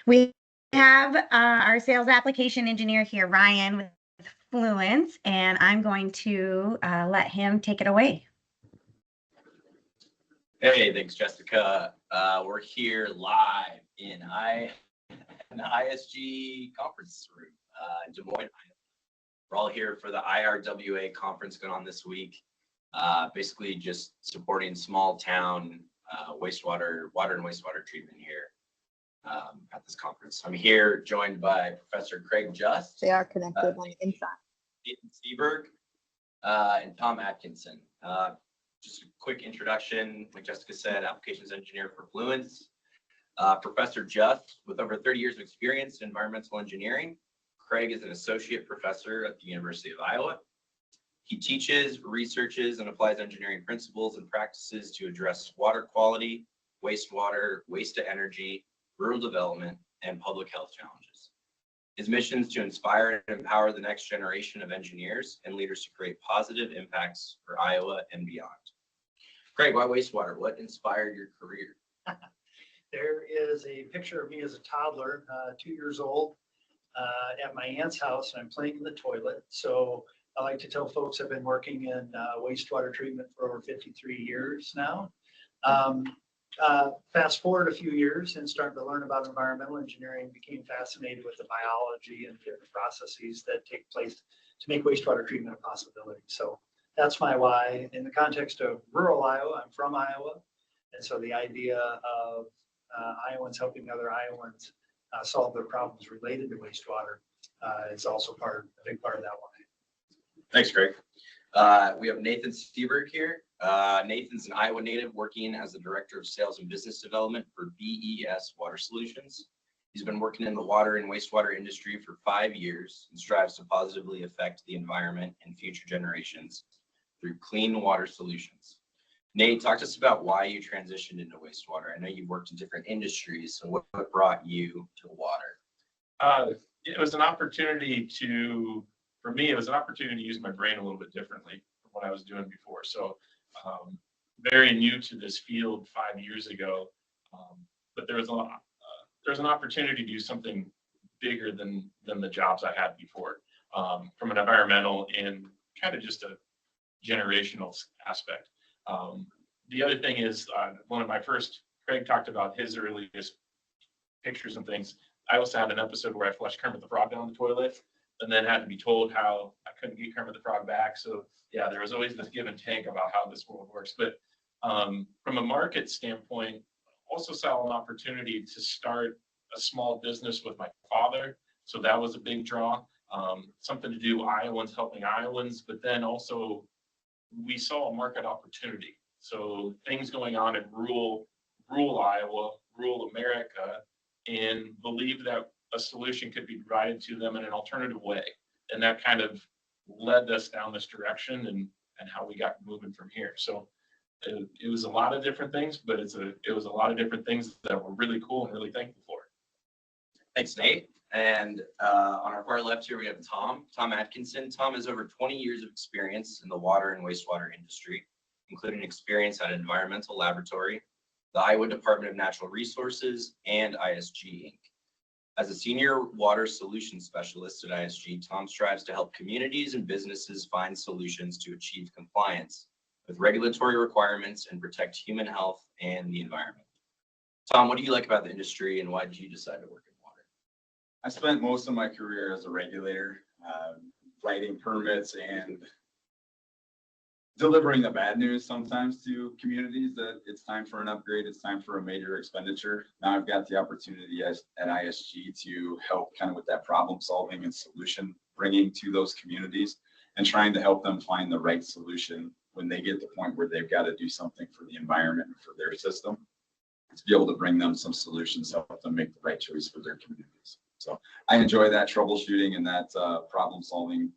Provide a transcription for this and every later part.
We have our sales application engineer here, Ryan, with Fluence, and I'm going to let him take it away. Hey, thanks, Jessica. We're here live in the ISG conference room in Des Moines, Iowa. We're all here for the IRWA conference going on this week. Basically just supporting small town water and wastewater treatment here at this conference. I'm here joined by Professor Craig Just. They are connected on the inside. Nathan Seberg and Tom Atkinson. Just a quick introduction, like Jessica said, applications engineer for Fluence. Professor Just, with over 30 years of experience in environmental engineering. Craig is an associate professor at the University of Iowa. He teaches, researches, and applies engineering principles and practices to address water quality, wastewater, waste to energy, rural development, and public health challenges. His mission is to inspire and empower the next generation of engineers and leaders to create positive impacts for Iowa and beyond. Craig, why wastewater? What inspired your career? There is a picture of me as a toddler, 2 years old, at my aunt's house, and I'm playing in the toilet. So I like to tell folks I've been working in wastewater treatment for over 53 years now. Fast forward a few years and starting to learn about environmental engineering, became fascinated with the biology and different processes that take place to make wastewater treatment a possibility. So that's my why. In the context of rural Iowa, I'm from Iowa. And so the idea of Iowans helping other Iowans solve their problems related to wastewater is also a big part of that why. Thanks, Craig. We have Nathan Seberg here. Nathan's an Iowa native working as the Director of Sales and Business Development for BES Water Solutions. He's been working in the water and wastewater industry for 5 years and strives to positively affect the environment and future generations through clean water solutions. Nate, talk to us about why you transitioned into wastewater. I know you've worked in different industries, so what brought you to water? It was an opportunity for me, it was an opportunity to use my brain a little bit differently from what I was doing before. So very new to this field 5 years ago, but there was an opportunity to do something bigger than the jobs I had before, from an environmental and kind of just a generational aspect. The other thing is, one of my first, Craig talked about his earliest pictures and things. I also had an episode where I flushed Kermit the Frog down the toilet and then had to be told how I couldn't get Kermit the Frog back. So yeah, there was always this give and take about how this world works. But from a market standpoint, also saw an opportunity to start a small business with my father. So that was a big draw, something to do Iowans helping Iowans, but then also we saw a market opportunity. So things going on in rural Iowa, rural America, and believe that a solution could be provided to them in an alternative way. And that kind of led us down this direction and how we got moving from here. So it was a lot of different things, but it was a lot of different things that were really cool and really thankful for. Thanks, Nate. And on our far left here, we have Tom Atkinson. Tom has over 20 years of experience in the water and wastewater industry, including experience at an environmental laboratory, the Iowa Department of Natural Resources, and ISG Inc. As a senior water solutions specialist at ISG, Tom strives to help communities and businesses find solutions to achieve compliance with regulatory requirements and protect human health and the environment. Tom, what do you like about the industry and why did you decide to work in water? I spent most of my career as a regulator, writing permits and delivering the bad news sometimes to communities that it's time for an upgrade, it's time for a major expenditure. Now I've got the opportunity at ISG to help kind of with that problem solving and solution bringing to those communities and trying to help them find the right solution when they get to the point where they've got to do something for the environment and for their system, to be able to bring them some solutions, help them make the right choice for their communities. So I enjoy that troubleshooting and that problem solving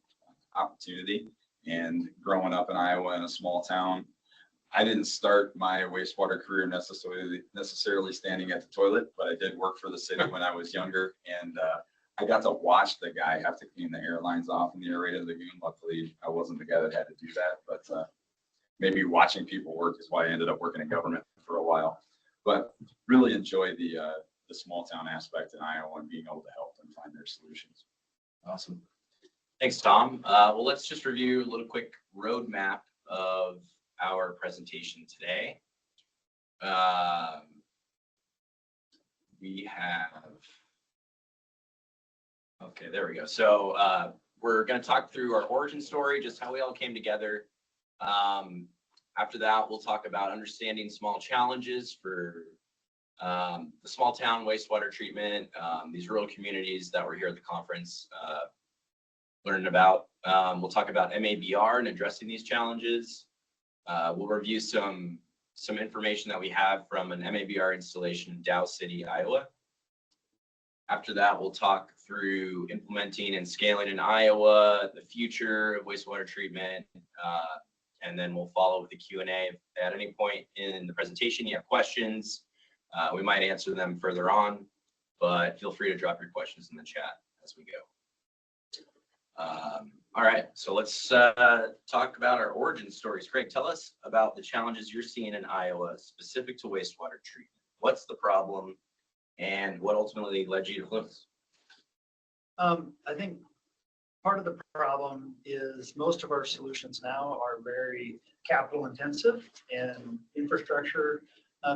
opportunity. And growing up in Iowa in a small town, I didn't start my wastewater career necessarily standing at the toilet, but I did work for the city when I was younger. And I got to watch the guy have to clean the air lines off in the aerated lagoon. Luckily, I wasn't the guy that had to do that, but maybe watching people work is why I ended up working in government for a while. But really enjoy the the small town aspect in Iowa and being able to help them find their solutions. Awesome. Thanks, Tom. Well, let's just review a little quick roadmap of our presentation today. We have, okay, there we go. So we're going to talk through our origin story, just how we all came together. After that, we'll talk about understanding small challenges for the small town wastewater treatment, these rural communities that were here at the conference learning about. We'll talk about MABR and addressing these challenges. We'll review some information that we have from an MABR installation in Dow City, Iowa. After that, we'll talk through implementing and scaling in Iowa, the future of wastewater treatment, and then we'll follow with the Q&A. If at any point in the presentation you have questions, we might answer them further on, but feel free to drop your questions in the chat as we go. All right, so let's talk about our origin stories. Craig, tell us about the challenges you're seeing in Iowa specific to wastewater treatment. What's the problem and what ultimately led you to Fluence? I think part of the problem is most of our solutions now are very capital intensive and infrastructure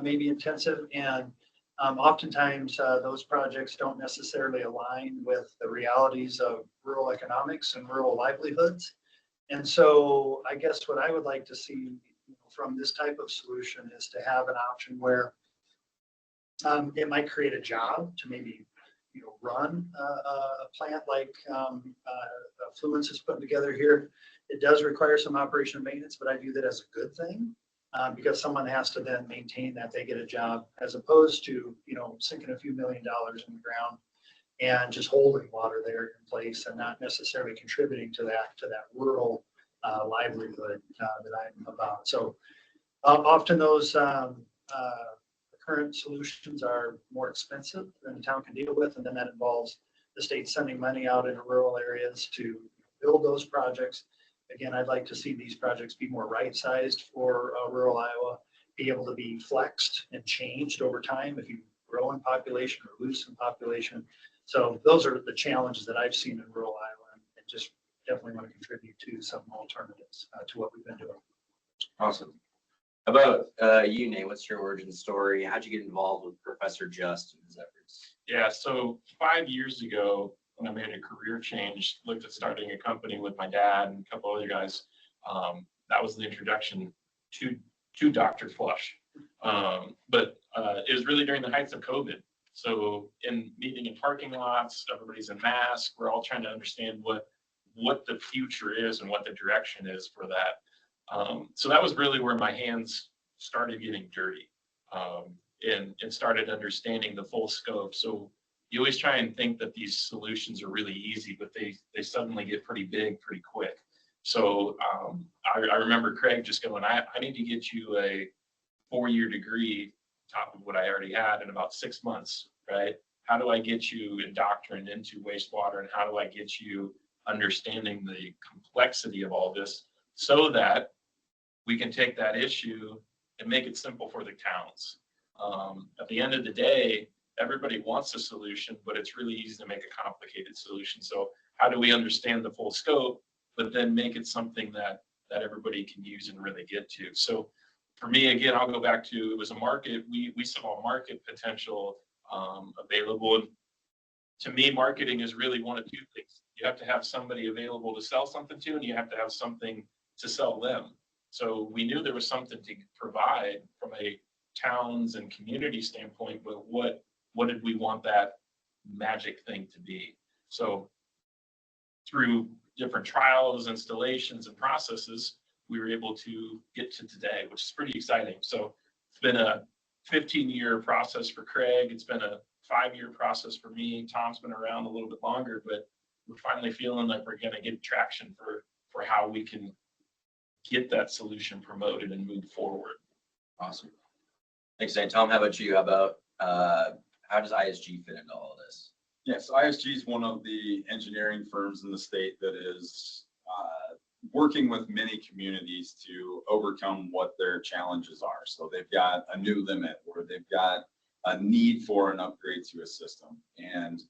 maybe intensive, and oftentimes those projects don't necessarily align with the realities of rural economics and rural livelihoods. And so I guess what I would like to see from this type of solution is to have an option where it might create a job to maybe run a plant like Fluence is putting together here. It does require some operation and maintenance, but I view that as a good thing because someone has to then maintain that they get a job, as opposed to sinking a few $1 million in the ground and just holding water there in place and not necessarily contributing to that rural livelihood that I'm about. So often those current solutions are more expensive than the town can deal with, and then that involves the state sending money out into rural areas to build those projects. Again, I'd like to see these projects be more right-sized for rural Iowa, be able to be flexed and changed over time if you grow in population or lose some population. So those are the challenges that I've seen in rural Iowa, and just definitely want to contribute to some alternatives to what we've been doing. Awesome. How about you, Nate? What's your origin story? How'd you get involved with Professor Just and his efforts? Yeah, so 5 years ago, when I made a career change, looked at starting a company with my dad and a couple other guys, that was the introduction to Dr. Flush. But it was really during the heights of COVID. So in meeting in parking lots, everybody's in masks. We're all trying to understand what the future is and what the direction is for that. So that was really where my hands started getting dirty and started understanding the full scope. So you always try and think that these solutions are really easy, but they suddenly get pretty big pretty quick. So I remember Craig just going, I need to get you a 4-year degree top of what I already had in about 6 months, right? How do I get you indoctrined into wastewater, and how do I get you understanding the complexity of all this so that we can take that issue and make it simple for the towns. At the end of the day, everybody wants a solution, but it's really easy to make a complicated solution. So how do we understand the full scope, but then make it something that everybody can use and really get to? So for me, again, I'll go back to, it was a market, we saw a market potential available. And to me, marketing is really one of two things. You have to have somebody available to sell something to, and you have to have something to sell them. So we knew there was something to provide from a towns and community standpoint, but what did we want that magic thing to be? So through different trials, installations, and processes, we were able to get to today, which is pretty exciting. So it's been a 15-year process for Craig. It's been a 5-year process for me. Tom's been around a little bit longer, but we're finally feeling like we're going to get traction for how we can get that solution promoted and move forward. Awesome. Thanks, Nate. Tom, how about you? How about how does ISG fit into all of this? Yes, ISG is one of the engineering firms in the state that is working with many communities to overcome what their challenges are. So they've got a new limit, or they've got a need for an upgrade to a system. And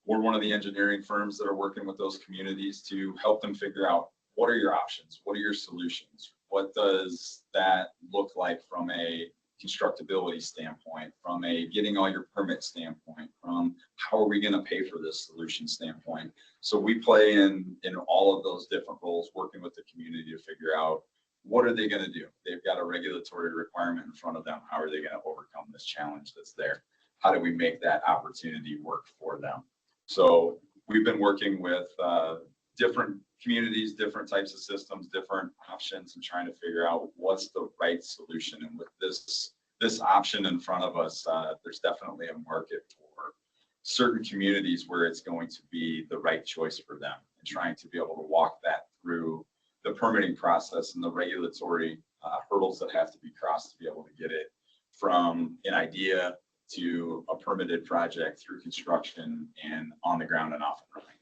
we're one of the engineering firms that are working with those communities to help them figure out what are your options, what are your solutions, what does that look like from a constructability standpoint, from a getting all your permit standpoint, from how are we going to pay for this solution standpoint. So we play in all of those different roles, working with the community to figure out what are they going to do. They've got a regulatory requirement in front of them. How are they going to overcome this challenge that's there? How do we make that opportunity work for them? So we've been working with different communities, different types of systems, different options, and trying to figure out what's the right solution. And with this option in front of us, there's definitely a market for certain communities where it's going to be the right choice for them, and trying to be able to walk that through the permitting process and the regulatory hurdles that have to be crossed to be able to get it from an idea to a permitted project through construction and on the ground and off and running.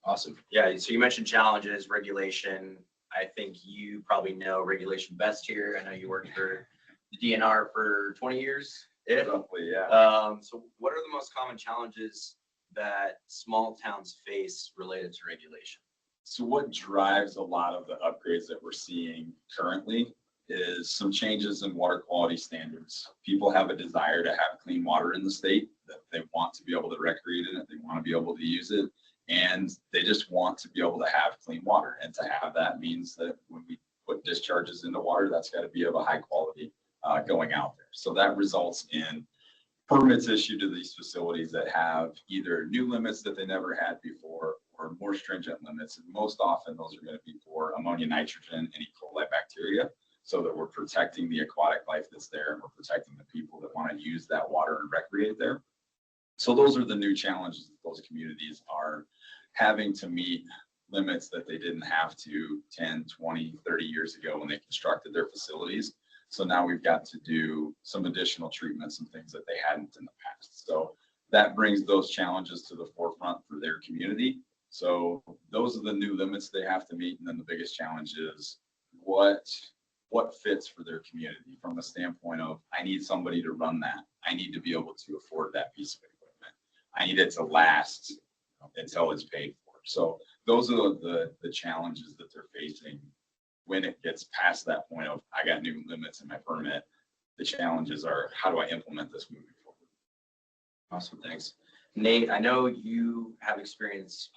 Awesome. Yeah. So you mentioned challenges, regulation. I think you probably know regulation best here. I know you worked for the DNR for 20 years. Yeah. Roughly, yeah. So what are the most common challenges that small towns face related to regulation? So what drives a lot of the upgrades that we're seeing currently is some changes in water quality standards. People have a desire to have clean water in the state, that they want to be able to recreate in it, they want to be able to use it, and they just want to be able to have clean water. And to have that means that when we put discharges into water, that's got to be of a high quality going out there. So that results in permits issued to these facilities that have either new limits that they never had before or more stringent limits. And most often those are going to be for ammonia, nitrogen, and E. coli bacteria, so that we're protecting the aquatic life that's there and we're protecting the people that want to use that water and recreate there. So those are the new challenges that those communities are having to meet, limits that they didn't have to 10, 20, 30 years ago when they constructed their facilities. So now we've got to do some additional treatments and things that they hadn't in the past. So that brings those challenges to the forefront for their community. So those are the new limits they have to meet. And then the biggest challenge is what fits for their community from a standpoint of, I need somebody to run that. I need to be able to afford that piece of equipment. I need it to last until it's paid for. So those are the challenges that they're facing when it gets past that point of, I got new limits in my permit. The challenges are, how do I implement this moving forward? Awesome. Thanks. Nate, I know you have experience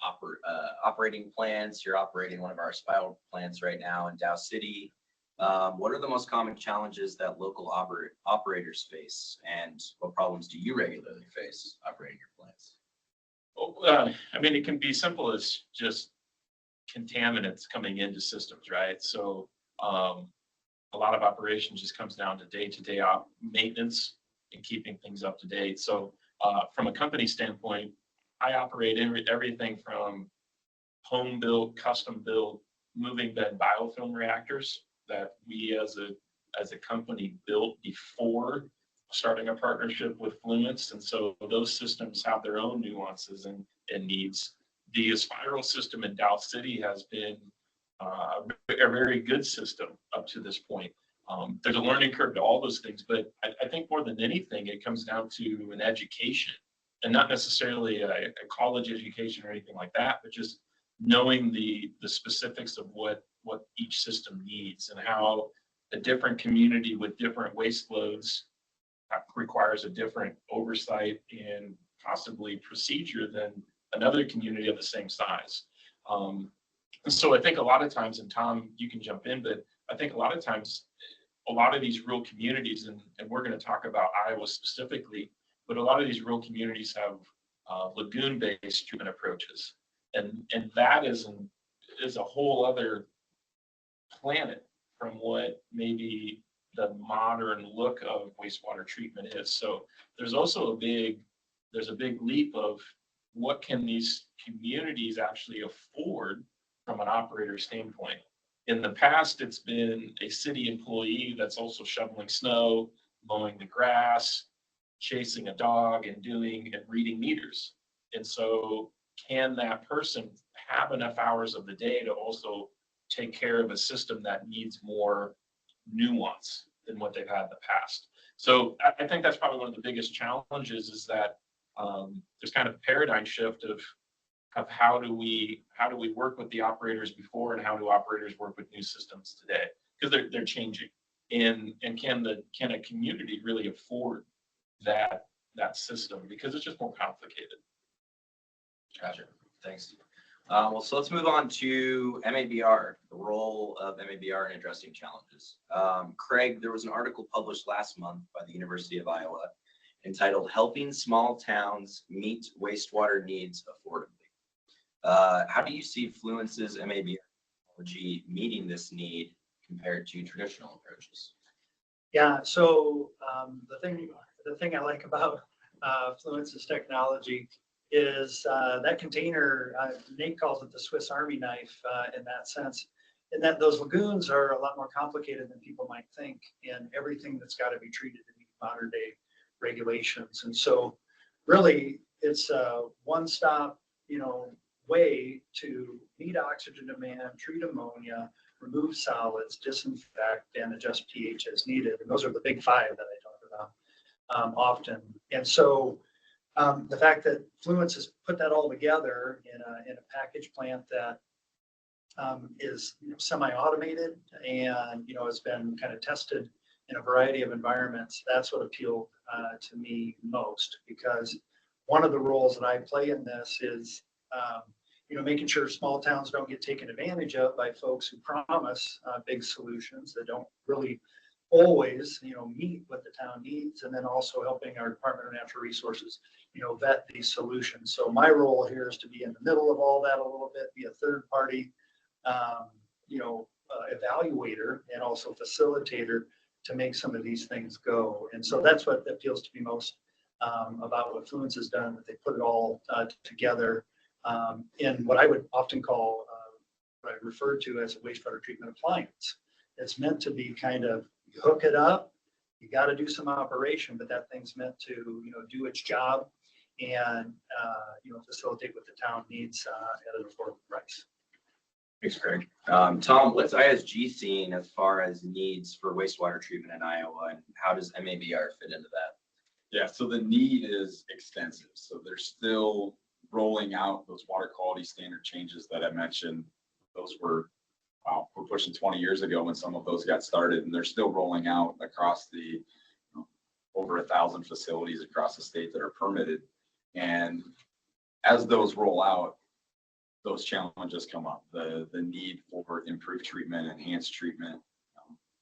operating plants. You're operating one of our spiral plants right now in Dow City. What are the most common challenges that local operators face, and what problems do you regularly face operating your plants? Well, I mean, it can be simple as just contaminants coming into systems, right? So a lot of operations just comes down to day-to-day maintenance and keeping things up to date. So from a company standpoint, I operate everything from home-built, custom-built, moving bed biofilm reactors that we as a company built before starting a partnership with Fluence. And so those systems have their own nuances and needs. The spiral system in Dow City has been a very good system up to this point. There's a learning curve to all those things, but I think more than anything, it comes down to an education, and not necessarily a college education or anything like that, but just knowing the specifics of what each system needs and how a different community with different waste loads requires a different oversight and possibly procedure than another community of the same size. So I think a lot of times, and Tom, you can jump in, but I think a lot of times, a lot of these rural communities, and we're going to talk about Iowa specifically, but a lot of these rural communities have lagoon-based treatment approaches. And that is a whole other planet from what maybe the modern look of wastewater treatment is. So there's also a big leap of what can these communities actually afford from an operator standpoint. In the past, it's been a city employee that's also shoveling snow, mowing the grass, chasing a dog, and reading meters. And so can that person have enough hours of the day to also take care of a system that needs more nuance than what they've had in the past? So I think that's probably one of the biggest challenges is that there's kind of a paradigm shift of how do we work with the operators before and how do operators work with new systems today, because they're changing. And can a community really afford that system, because it's just more complicated. Gotcha. Thanks. Well, so let's move on to MABR, the role of MABR in addressing challenges. Craig, there was an article published last month by the University of Iowa entitled "Helping Small Towns Meet Wastewater Needs Affordably." How do you see Fluence's MABR technology meeting this need compared to traditional approaches? Yeah, so the thing I like about Fluence's technology is that container, Nate calls it the Swiss Army knife in that sense, in that those lagoons are a lot more complicated than people might think, and everything that's got to be treated to meet modern day regulations. And so really it's a one-stop, way to meet oxygen demand, treat ammonia, remove solids, disinfect, and adjust pH as needed. And those are the big five that I talk about often. And so the fact that Fluence has put that all together in a package plant that is semi-automated and has been kind of tested in a variety of environments, that's what appealed to me most, because one of the roles that I play in this is making sure small towns don't get taken advantage of by folks who promise big solutions that don't really always meet what the town needs, and then also helping our Department of Natural Resources vet these solutions. So my role here is to be in the middle of all that a little bit, be a third party evaluator and also facilitator to make some of these things go. And so that's what appeals to me most about what Fluence has done, that they put it all together in what I would often call, what I refer to as a wastewater treatment appliance. It's meant to be kind of, you hook it up, you got to do some operation, but that thing's meant to, do its job and, facilitate what the town needs at an affordable price. Thanks, Craig. Tom, what's ISG seeing as far as needs for wastewater treatment in Iowa, and how does MABR fit into that? Yeah, so the need is extensive. So they're still rolling out those water quality standard changes that I mentioned. Those were, we're pushing 20 years ago when some of those got started, and they're still rolling out across the over 1,000 facilities across the state that are permitted. And as those roll out, those challenges come up. The need for improved treatment, enhanced treatment.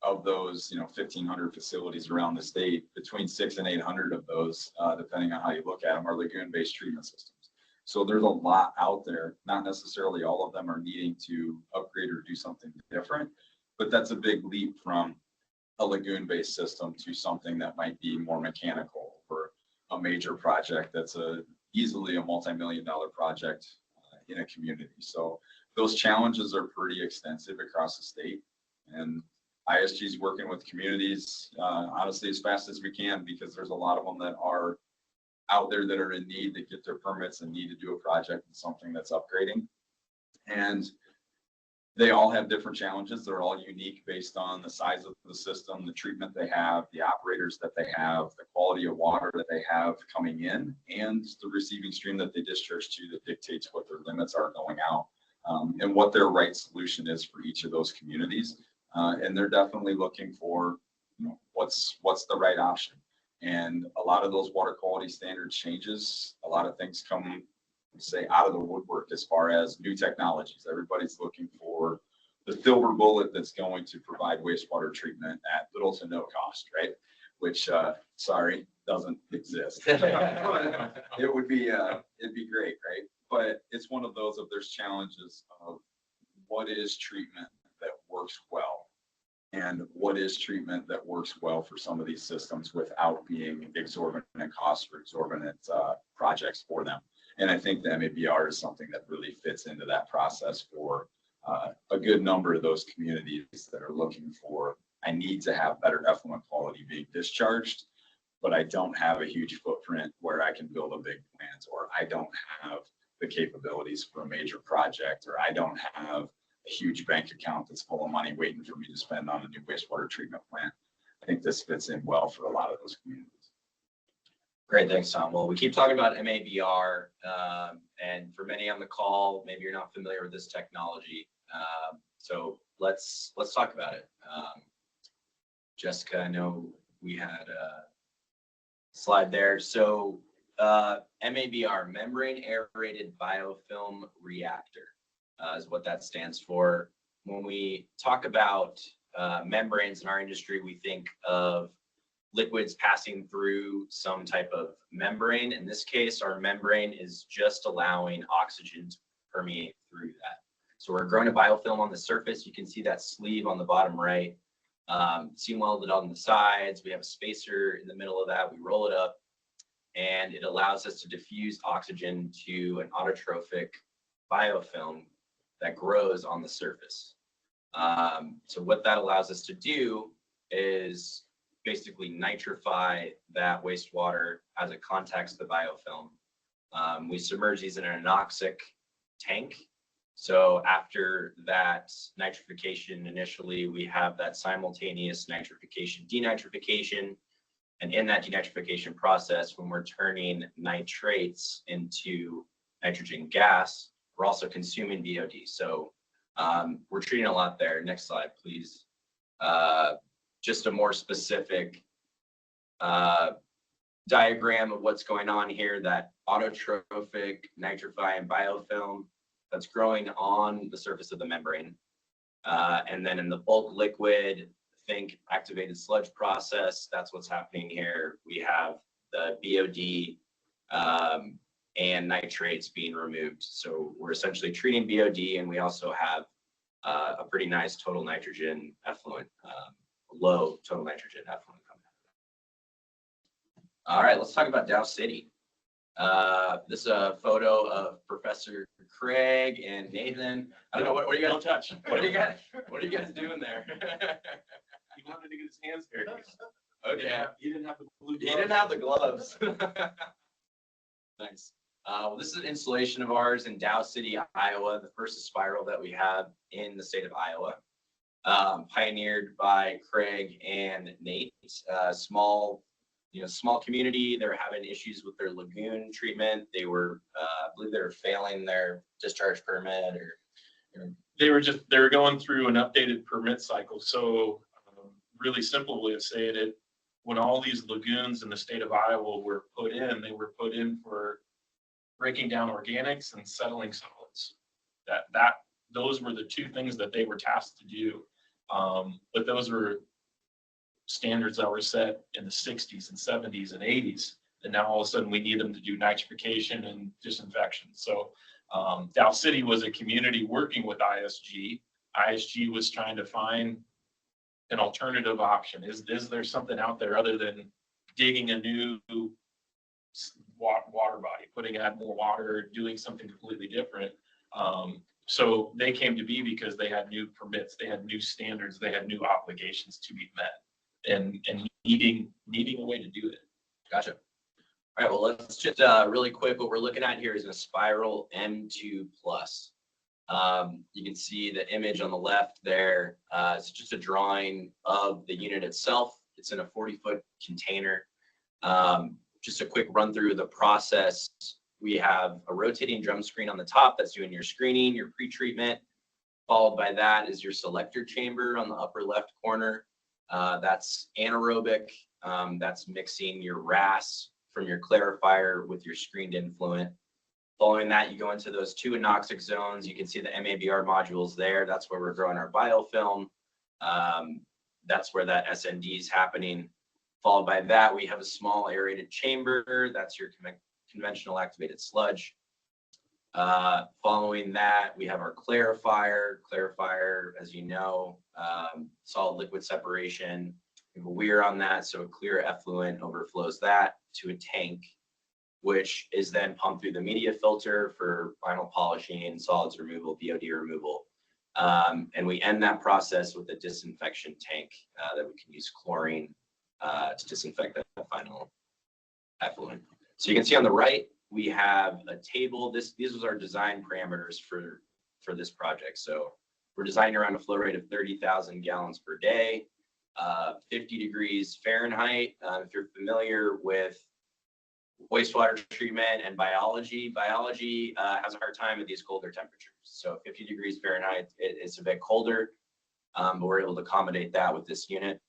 Of those, 1,500 facilities around the state, between 600 and 800 of those, depending on how you look at them, are lagoon-based treatment systems. So there's a lot out there. Not necessarily all of them are needing to upgrade or do something different, but that's a big leap from a lagoon-based system to something that might be more mechanical for a major project that's easily a multi-million-dollar project in a community. So those challenges are pretty extensive across the state, and ISG is working with communities honestly as fast as we can, because there's a lot of them that are out there that are in need, that get their permits and need to do a project and something that's upgrading. And they all have different challenges. They're all unique based on the size of the system, the treatment they have, the operators that they have, the quality of water that they have coming in, and the receiving stream that they discharge to that dictates what their limits are going out, and what their right solution is for each of those communities. And they're definitely looking for, what's the right option. And a lot of those water quality standards changes, a lot of things come, say, out of the woodwork as far as new technologies. Everybody's looking for the silver bullet that's going to provide wastewater treatment at little to no cost, right? Which, sorry, doesn't exist. It would be, it'd be great, right? But it's one of those there's challenges of what is treatment that works well, and what is treatment that works well for some of these systems without being exorbitant costs or exorbitant projects for them. And I think the MABR is something that really fits into that process for a good number of those communities that are looking for, I need to have better effluent quality being discharged, but I don't have a huge footprint where I can build a big plant, or I don't have the capabilities for a major project, or I don't have a huge bank account that's full of money waiting for me to spend on a new wastewater treatment plant. I think this fits in well for a lot of those communities. Great, thanks, Tom. Well, we keep talking about MABR, and for many on the call, maybe you're not familiar with this technology. So let's talk about it. Jessica, I know we had a slide there. So MABR, membrane aerated biofilm reactor, is what that stands for. When we talk about membranes in our industry, we think of liquids passing through some type of membrane. In this case, our membrane is just allowing oxygen to permeate through that. So we're growing a biofilm on the surface. You can see that sleeve on the bottom right, seam welded on the sides. We have a spacer in the middle of that. We roll it up, and it allows us to diffuse oxygen to an autotrophic biofilm that grows on the surface. So what that allows us to do is basically nitrify that wastewater as it contacts the biofilm. We submerge these in an anoxic tank. So after that nitrification, initially we have that simultaneous nitrification, denitrification. And in that denitrification process, when we're turning nitrates into nitrogen gas, we're also consuming BOD. So we're treating a lot there. Next slide, please. Just a more specific diagram of what's going on here, that autotrophic nitrifying biofilm that's growing on the surface of the membrane. And then in the bulk liquid, think activated sludge process, that's what's happening here. We have the BOD and nitrates being removed. So we're essentially treating BOD, and we also have a pretty nice total nitrogen effluent, low total nitrogen effluent coming out. All right, let's talk about Dow City. This is a photo of Professor Craig and Nathan. I don't know, what are you guys? Don't touch. What are you guys doing there? He wanted to get his hands dirty. Okay. He didn't have the blue He didn't have the gloves. Nice. Well, this is an installation of ours in Dow City, Iowa, the first spiral that we have in the state of Iowa. Pioneered by Craig and Nate. Small community. They were having issues with their lagoon treatment. They were, I believe they were failing their discharge permit, or they were going through an updated permit cycle. So really simple way of saying it, when all these lagoons in the state of Iowa were put in, they were put in for breaking down organics and settling solids. Those were the two things that they were tasked to do. But those were standards that were set in the 60s and 70s and 80s. And now all of a sudden we need them to do nitrification and disinfection. So Dow City was a community working with ISG. ISG was trying to find an alternative option. Is there something out there other than digging a new water body, putting out more water, doing something completely different? So they came to be because they had new permits, they had new standards, they had new obligations to be met, and needing a way to do it. Gotcha. All right, well, let's just really quick, what we're looking at here is a spiral M2 plus. You can see the image on the left there. It's just a drawing of the unit itself. It's in a 40-foot container. Just a quick run through the process. We have a rotating drum screen on the top that's doing your screening, your pre-treatment. Followed by that is your selector chamber on the upper left corner. That's anaerobic. That's mixing your RAS from your clarifier with your screened influent. Following that, you go into those two anoxic zones. You can see the MABR modules there. That's where we're growing our biofilm. That's where that SND is happening. Followed by that, we have a small aerated chamber. That's your conventional activated sludge. Following that, we have our clarifier. Clarifier, as you know, solid liquid separation. We have a weir on that, so a clear effluent overflows that to a tank, which is then pumped through the media filter for final polishing, solids removal, BOD removal. And we end that process with a disinfection tank that we can use chlorine to disinfect that final effluent. So you can see on the right, we have a table. These are our design parameters for this project. So we're designing around a flow rate of 30,000 gallons per day. 50 degrees Fahrenheit. If you're familiar with wastewater treatment and biology has a hard time at these colder temperatures. So 50 degrees Fahrenheit, it's a bit colder, but we're able to accommodate that with this unit.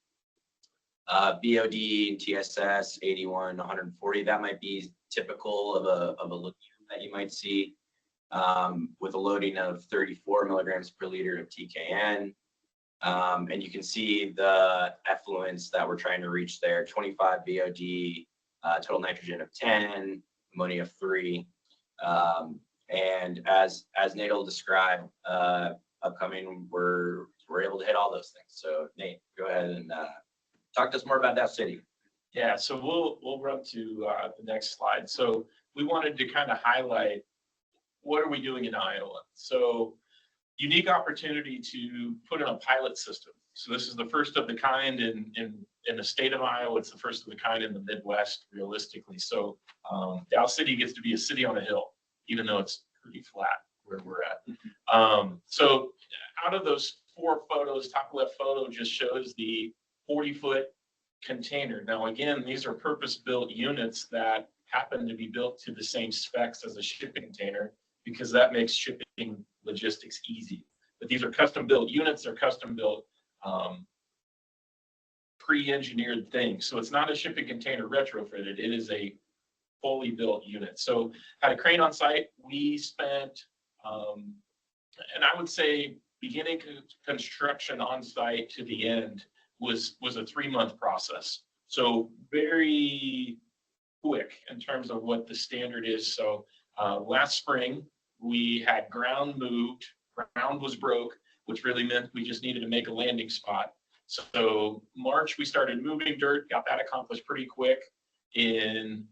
BOD and TSS 81, 140, that might be typical of a lagoon that you might see, with a loading of 34 milligrams per liter of TKN. And you can see the effluents that we're trying to reach there: 25 BOD, total nitrogen of 10, ammonia of 3. And as Nate will describe, upcoming, we're able to hit all those things. So Nate, go ahead and talk to us more about Dow City. Yeah, so we'll run to the next slide. So we wanted to kind of highlight what are we doing in Iowa. So unique opportunity to put in a pilot system. So this is the first of the kind in the state of Iowa. It's the first of the kind in the Midwest, realistically. So Dow City gets to be a city on a hill, even though it's pretty flat where we're at. So out of those 4 photos, top left photo just shows the 40-foot container. Now, again, these are purpose-built units that happen to be built to the same specs as a shipping container, because that makes shipping logistics easy. But these are custom-built units. They're custom-built, pre-engineered things. So it's not a shipping container retrofitted. It is a fully built unit. So had a crane on site. We spent, and I would say beginning construction on site to the end was a 3-month process. So very quick in terms of what the standard is. So last spring, we had ground moved, ground was broke, which really meant we just needed to make a landing spot. So March, we started moving dirt, got that accomplished pretty quick. In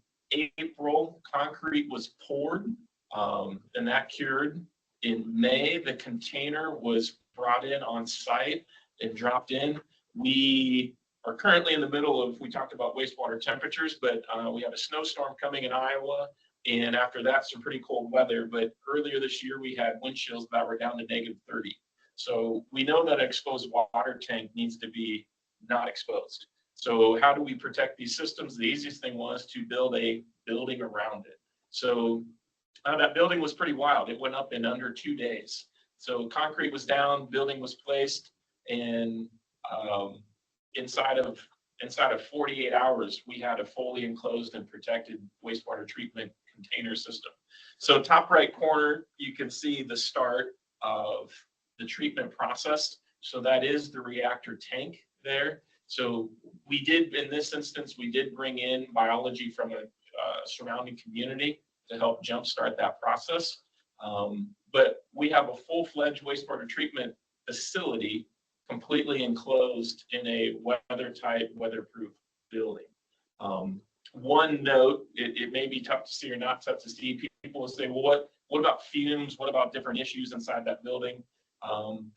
April, concrete was poured, and that cured. In May, the container was brought in on site and dropped in. We are currently in the middle of, we talked about wastewater temperatures, but we have a snowstorm coming in Iowa. And after that, some pretty cold weather. But earlier this year, we had wind chills that were down to -30. So we know that an exposed water tank needs to be not exposed. So how do we protect these systems? The easiest thing was to build a building around it. So that building was pretty wild. It went up in under 2 days. So concrete was down, building was placed, and inside of 48 hours, we had a fully enclosed and protected wastewater treatment container system. So top right corner, you can see the start of the treatment process. So that is the reactor tank there. So we did, in this instance, we did bring in biology from a surrounding community to help jumpstart that process. But we have a full-fledged wastewater treatment facility completely enclosed in a weather-tight, weatherproof building. One note, it may be tough to see or not tough to see. People will say, well, what about fumes? What about different issues inside that building?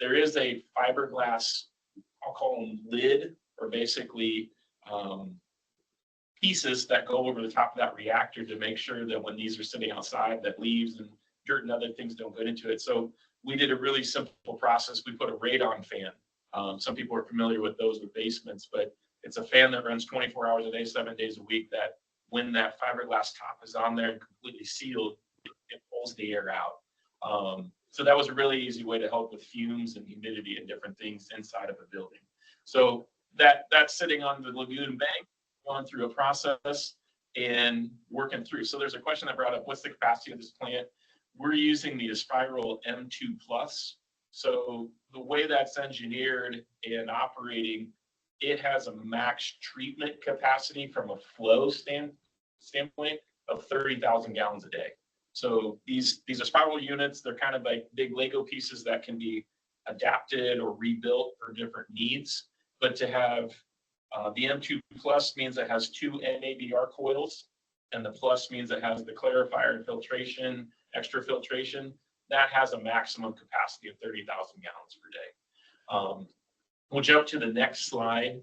There is a fiberglass, I'll call them lid, or basically pieces that go over the top of that reactor to make sure that when these are sitting outside, that leaves and dirt and other things don't get into it. So we did a really simple process. We put a radon fan. Some people are familiar with those with basements, but it's a fan that runs 24 hours a day, 7 days a week, that when that fiberglass top is on there and completely sealed, it pulls the air out. So that was a really easy way to help with fumes and humidity and different things inside of a building. So that's sitting on the lagoon bank, going through a process and working through. So there's a question that brought up, what's the capacity of this plant? We're using the Aspiral M2+. So the way that's engineered and operating, it has a max treatment capacity from a flow standpoint of 30,000 gallons a day. So these are spiral units. They're kind of like big Lego pieces that can be adapted or rebuilt for different needs. But to have the M2 Plus means it has 2 MABR coils, and the Plus means it has the clarifier and filtration, extra filtration. That has a maximum capacity of 30,000 gallons per day. We'll jump to the next slide,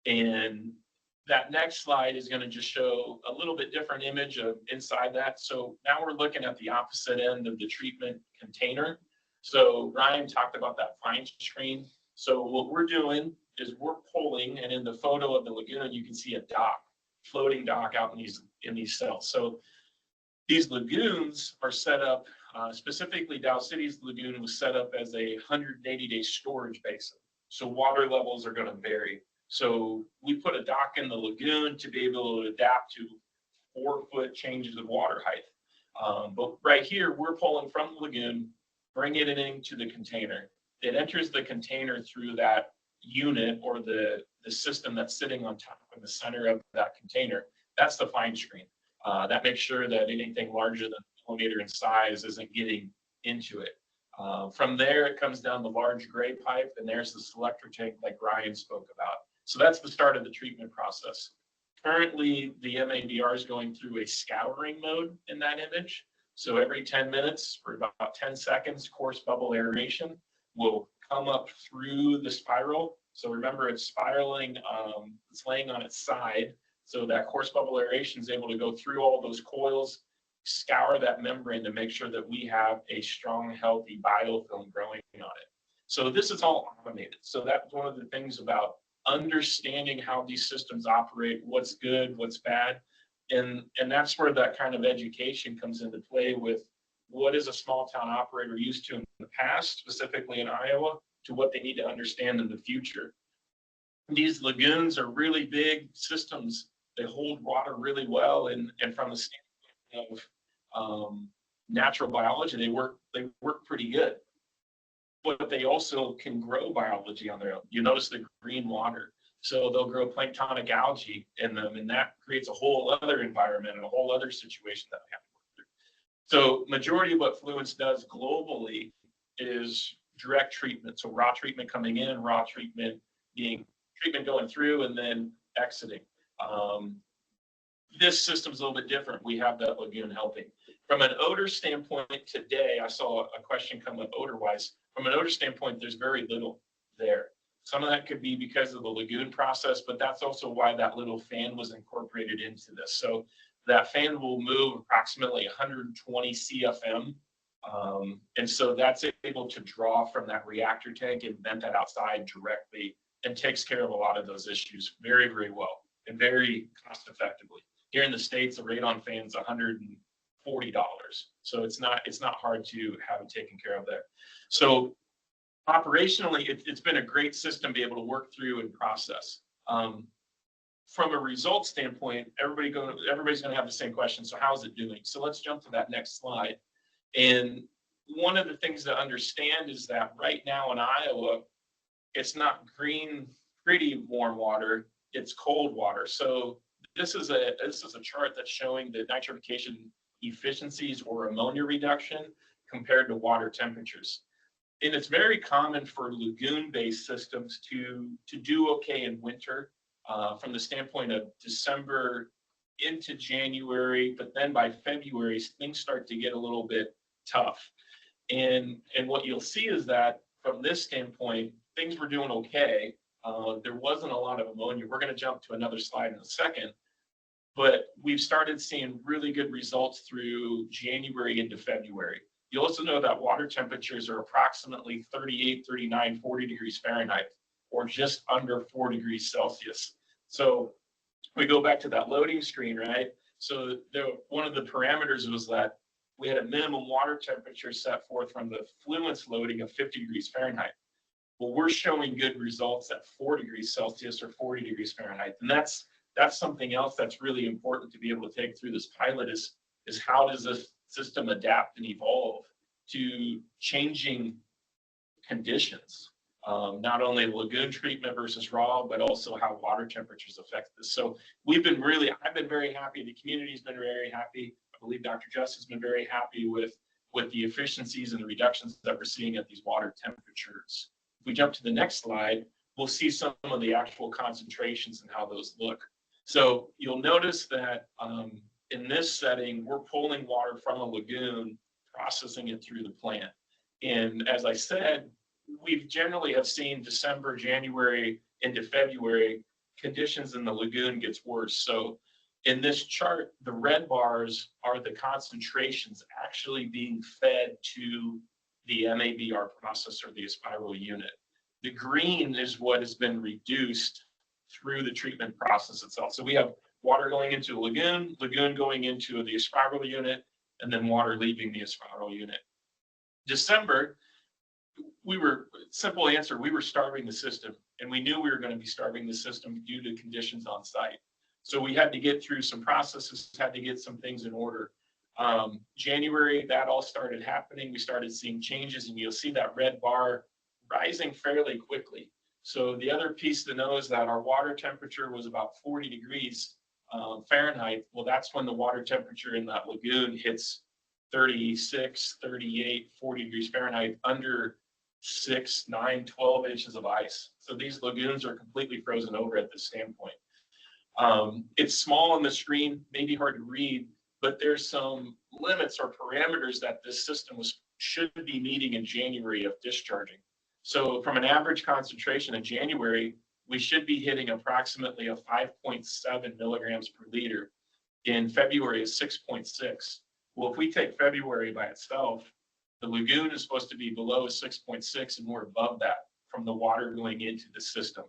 and that next slide is going to just show a little bit different image of inside that. So now we're looking at the opposite end of the treatment container. So Ryan talked about that fine screen. So what we're doing is we're pulling, and in the photo of the lagoon, you can see a dock, floating dock out in these cells. So these lagoons are set up, specifically Dow City's lagoon was set up as a 180-day storage basin. So water levels are going to vary. So we put a dock in the lagoon to be able to adapt to 4-foot changes of water height. But right here, we're pulling from the lagoon, bringing it into the container. It enters the container through that unit or the system that's sitting on top in the center of that container. That's the fine screen. That makes sure that anything larger than a millimeter in size isn't getting into it. From there, it comes down the large gray pipe, and there's the selector tank like Ryan spoke about. So that's the start of the treatment process. Currently, the MABR is going through a scouring mode in that image. So every 10 minutes for about 10 seconds, coarse bubble aeration will come up through the spiral. So remember, it's spiraling, it's laying on its side. So that coarse bubble aeration is able to go through all those coils, scour that membrane to make sure that we have a strong, healthy biofilm growing on it. So this is all automated. So that's one of the things about understanding how these systems operate, what's good, what's bad. And that's where that kind of education comes into play with what is a small town operator used to in the past, specifically in Iowa, to what they need to understand in the future. These lagoons are really big systems. They hold water really well. And from the standpoint of natural biology, they work pretty good. But they also can grow biology on their own. You notice the green water. So they'll grow planktonic algae in them, and that creates a whole other environment and a whole other situation that we have to work through. So majority of what Fluence does globally is direct treatment. So raw treatment coming in, raw treatment being treatment going through, and then exiting. This system's a little bit different. We have that lagoon helping. From an odor standpoint today, I saw a question come up odor-wise. From an odor standpoint, there's very little there. Some of that could be because of the lagoon process, but that's also why that little fan was incorporated into this. So that fan will move approximately 120 CFM. And so that's able to draw from that reactor tank and vent that outside directly and takes care of a lot of those issues very, very well and very cost effectively. Here in the States, a radon fan is $140. So it's not hard to have it taken care of there. So operationally, it's been a great system to be able to work through and process. From a results standpoint, everybody's going to have the same question. So how is it doing? So let's jump to that next slide. And one of the things to understand is that right now in Iowa, it's not green, pretty warm water, it's cold water. So this is a chart that's showing the nitrification efficiencies or ammonia reduction compared to water temperatures. And it's very common for lagoon-based systems to do okay in winter from the standpoint of December into January, but then by February, things start to get a little bit tough. And what you'll see is that from this standpoint, things were doing okay. There wasn't a lot of ammonia. We're going to jump to another slide in a second. But we've started seeing really good results through January into February. You also know that water temperatures are approximately 38, 39, 40 degrees Fahrenheit, or just under 4 degrees Celsius. So we go back to that loading screen, right? So one of the parameters was that we had a minimum water temperature set forth from the Fluence loading of 50 degrees Fahrenheit. Well, we're showing good results at 4 degrees Celsius or 40 degrees Fahrenheit. And that's something else that's really important to be able to take through this pilot is how does this system adapt and evolve to changing conditions, not only lagoon treatment versus raw, but also how water temperatures affect this. So I've been very happy. The community's been very happy. I believe Dr. Just has been very happy with the efficiencies and the reductions that we're seeing at these water temperatures. If we jump to the next slide, we'll see some of the actual concentrations and how those look. So you'll notice that in this setting, we're pulling water from a lagoon, processing it through the plant. And as I said, we generally have seen December, January into February, conditions in the lagoon gets worse. So in this chart, the red bars are the concentrations actually being fed to the MABR process or the spiral unit. The green is what has been reduced through the treatment process itself. So we have water going into a lagoon, lagoon going into the spiral unit, and then water leaving the spiral unit. December, simple answer, we were starving the system, and we knew we were going to be starving the system due to conditions on site. So we had to get through some processes, had to get some things in order. January, that all started happening. We started seeing changes, and you'll see that red bar rising fairly quickly. So the other piece to know is that our water temperature was about 40 degrees Fahrenheit. Well, that's when the water temperature in that lagoon hits 36, 38, 40 degrees Fahrenheit under 6, 9, 12 inches of ice. So these lagoons are completely frozen over at this standpoint. It's small on the screen, maybe hard to read, but there's some limits or parameters that this system should be meeting in January of discharging. So from an average concentration in January, we should be hitting approximately a 5.7 milligrams per liter. In February is 6.6. Well, if we take February by itself, the lagoon is supposed to be below a 6.6, and we're above that from the water going into the system.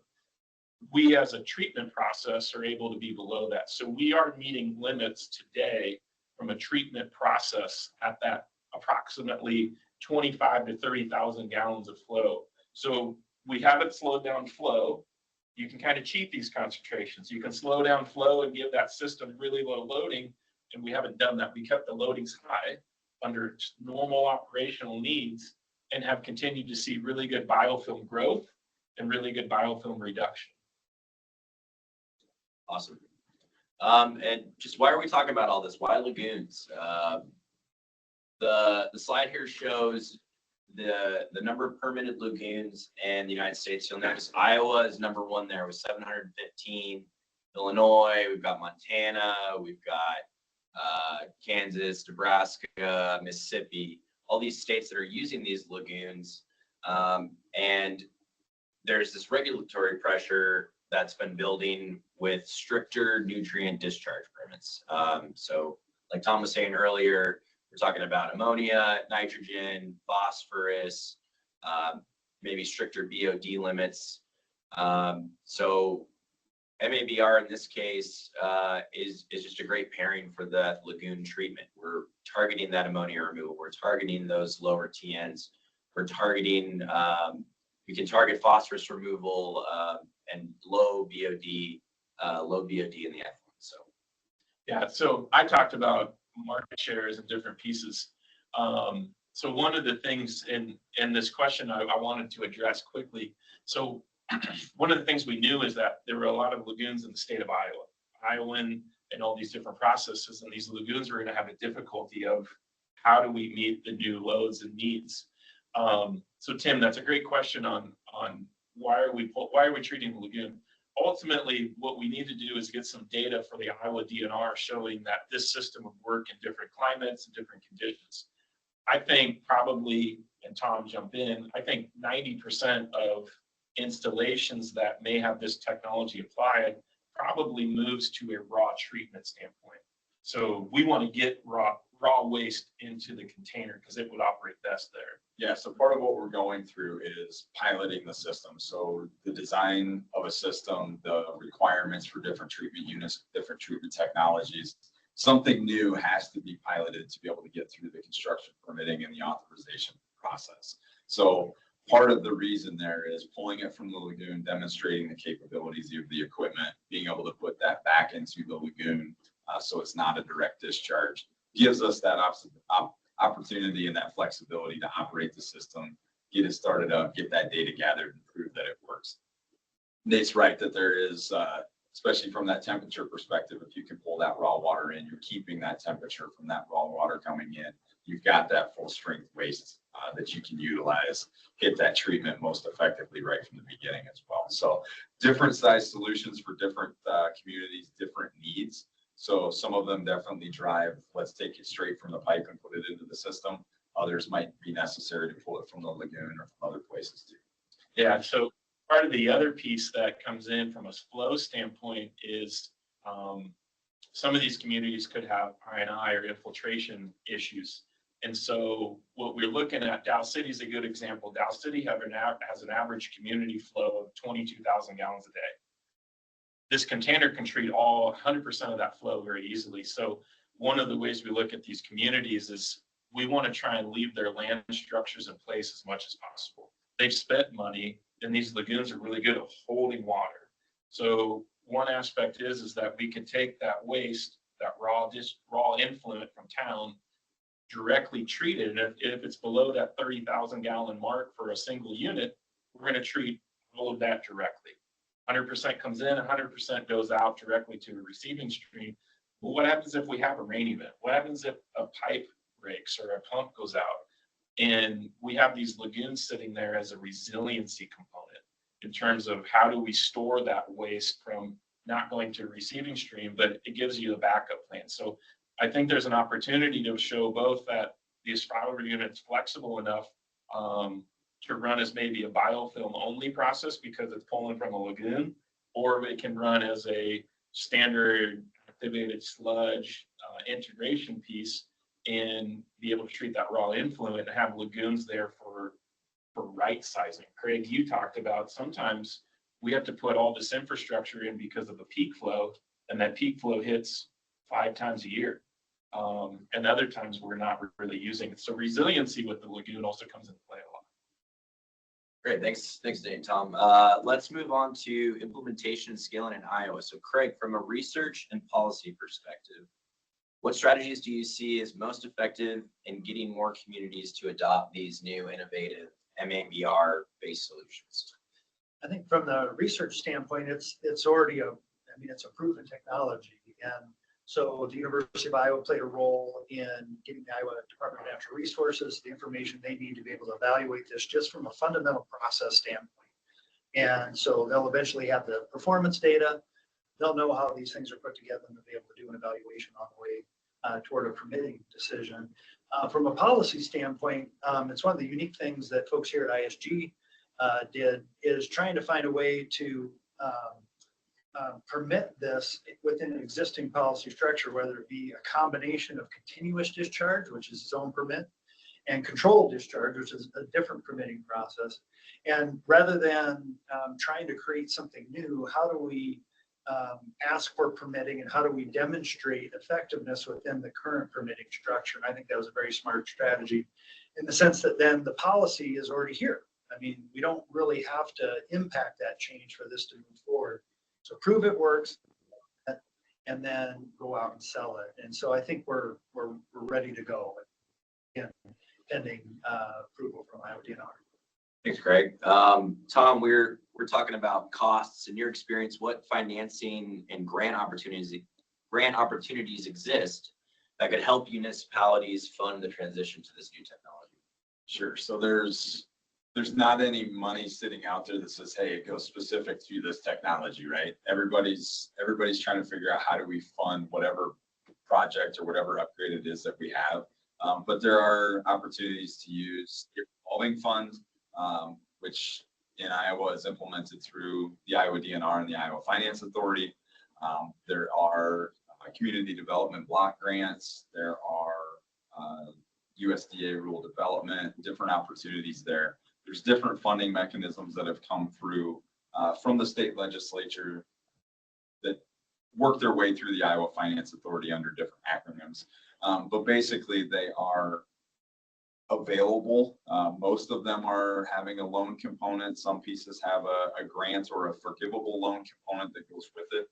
We as a treatment process are able to be below that. So we are meeting limits today from a treatment process at that approximately 25 to 30,000 gallons of flow. So we haven't slowed down flow. You can kind of cheat these concentrations. You can slow down flow and give that system really low loading, and we haven't done that. We kept the loadings high under normal operational needs and have continued to see really good biofilm growth and really good biofilm reduction. Awesome. And just why are we talking about all this? Why lagoons? The slide here shows the number of permitted lagoons in the United States. You'll notice Iowa is number 1 there with 715. Illinois, we've got Montana, we've got Kansas, Nebraska, Mississippi, all these states that are using these lagoons. And there's this regulatory pressure that's been building with stricter nutrient discharge permits. So like Tom was saying earlier, we're talking about ammonia, nitrogen, phosphorus, maybe stricter BOD limits. So MABR in this case is just a great pairing for that lagoon treatment. We're targeting that ammonia removal. We're targeting those lower TNs. We're targeting, we can target phosphorus removal and low BOD in the effluent. So yeah, so I talked about market shares and different pieces. So one of the things in this question I wanted to address quickly. So one of the things we knew is that there were a lot of lagoons in the state of Iowa, and all these different processes, and these lagoons were going to have a difficulty of how do we meet the new loads and needs. So Tim, that's a great question on why are we treating the lagoon? Ultimately, what we need to do is get some data for the Iowa DNR showing that this system would work in different climates and different conditions. I think probably, and Tom jump in, I think 90% of installations that may have this technology applied probably moves to a raw treatment standpoint. So we want to get raw waste into the container because it would operate best there. Yeah, so part of what we're going through is piloting the system. So the design of a system, the requirements for different treatment units, different treatment technologies, something new has to be piloted to be able to get through the construction permitting and the authorization process. So part of the reason there is pulling it from the lagoon, demonstrating the capabilities of the equipment, being able to put that back into the lagoon so it's not a direct discharge, gives us that opportunity and that flexibility to operate the system, get it started up, get that data gathered, and prove that it works. Nate's right that there is, especially from that temperature perspective, if you can pull that raw water in, you're keeping that temperature from that raw water coming in. You've got that full strength waste that you can utilize, hit that treatment most effectively right from the beginning as well. So different size solutions for different communities, different needs. So some of them definitely drive, let's take it straight from the pipe and put it into the system. Others might be necessary to pull it from the lagoon or from other places too. Yeah, so part of the other piece that comes in from a flow standpoint is some of these communities could have I&I or infiltration issues. And so what we're looking at, Dow City is a good example. Dow City has an average community flow of 22,000 gallons a day. This container can treat all 100% of that flow very easily. So one of the ways we look at these communities is we want to try and leave their land structures in place as much as possible. They've spent money, and these lagoons are really good at holding water. So one aspect is that we can take that waste, that raw influent from town, directly treat it. And if it's below that 30,000 gallon mark for a single unit, we're going to treat all of that directly. 100% comes in, 100% goes out directly to a receiving stream. Well, what happens if we have a rain event? What happens if a pipe breaks or a pump goes out? And we have these lagoons sitting there as a resiliency component in terms of how do we store that waste from not going to a receiving stream, but it gives you a backup plan. So I think there's an opportunity to show both that the Aspire unit's flexible enough to run as maybe a biofilm only process because it's pulling from a lagoon, or it can run as a standard activated sludge integration piece and be able to treat that raw influent and have lagoons there for right sizing. Craig, you talked about sometimes we have to put all this infrastructure in because of a peak flow, and that peak flow hits 5 times a year. And other times we're not really using it. So resiliency with the lagoon also comes into play a lot. Great, thanks, Dave and Tom. Let's move on to implementation and scaling in Iowa. So Craig, from a research and policy perspective, what strategies do you see as most effective in getting more communities to adopt these new innovative MABR-based solutions? I think from the research standpoint, it's already it's a proven technology. And so the University of Iowa played a role in getting the Iowa Department of Natural Resources the information they need to be able to evaluate this just from a fundamental process standpoint. And so they'll eventually have the performance data. They'll know how these things are put together and they'll be able to do an evaluation on the way toward a permitting decision. From a policy standpoint, it's one of the unique things that folks here at ISG did is trying to find a way to permit this within an existing policy structure, whether it be a combination of continuous discharge, which is its own permit, and controlled discharge, which is a different permitting process. And rather than trying to create something new, how do we ask for permitting and how do we demonstrate effectiveness within the current permitting structure? And I think that was a very smart strategy in the sense that then the policy is already here. I mean, we don't really have to impact that change for this to move forward. So prove it works and then go out and sell it. And so I think we're ready to go. Again, pending approval from Iowa DNR. Thanks, Craig. Tom, we're talking about costs. In your experience, what financing and grant opportunities exist that could help municipalities fund the transition to this new technology? Sure. So there's not any money sitting out there that says, hey, it goes specific to this technology, right? Everybody's trying to figure out how do we fund whatever project or whatever upgrade it is that we have. But there are opportunities to use the revolving fund, which in Iowa is implemented through the Iowa DNR and the Iowa Finance Authority. There are community development block grants. There are USDA rural development, different opportunities there. There's different funding mechanisms that have come through from the state legislature that work their way through the Iowa Finance Authority under different acronyms. But basically they are available. Most of them are having a loan component. Some pieces have a grant or a forgivable loan component that goes with it.